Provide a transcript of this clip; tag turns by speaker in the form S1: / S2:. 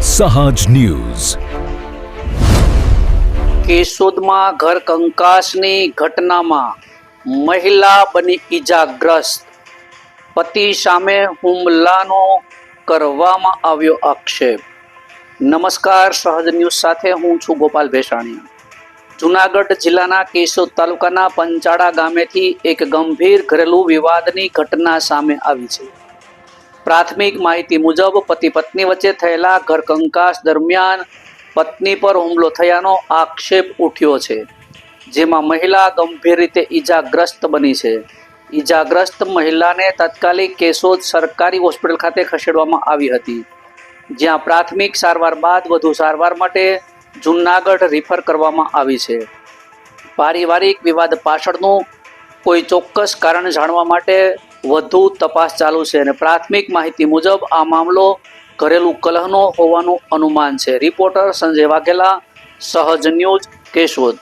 S1: સહજ ન્યૂઝ.
S2: કેશોદમાં ઘર કંકાસની ઘટનામાં મહિલા બની ઈજાગ્રસ્ત. પતિ સામે હુમલાનો કરવામાં આવ્યો આક્ષેપ. નમસ્કાર, સહજ ન્યૂઝ સાથે હું છું ગોપાલ ભેસાણીયા. જૂનાગઢ જિલ્લાના કેશોદ તાલુકાના પંચાળા ગામેથી એક ગંભીર ઘરેલું વિવાદની ઘટના સામે આવી છે. પ્રાથમિક માહિતી મુજબ પતિ પત્ની વચ્ચે થયેલા ઘર કંકાસ દરમિયાન પત્ની પર હુમલો થયાનો આક્ષેપ ઉઠ્યો છે, જેમાં મહિલા ગંભીર રીતે ઈજાગ્રસ્ત બની છે. ઈજાગ્રસ્ત મહિલાને તાત્કાલિક કેશોદ સરકારી હોસ્પિટલ ખાતે ખસેડવામાં આવી હતી, જ્યાં પ્રાથમિક સારવાર બાદ વધુ સારવાર માટે જૂનાગઢ રિફર કરવામાં આવી છે. પારિવારિક વિવાદ પાછળનું કોઈ ચોક્કસ કારણ જાણવા માટે વધુ તપાસ ચાલુ છે અને પ્રાથમિક માહિતી મુજબ આ મામલો ઘરેલું કલહનો હોવાનું અનુમાન છે. રિપોર્ટર સંજય વાઘેલા, સહજ ન્યૂઝ, કેશોદ.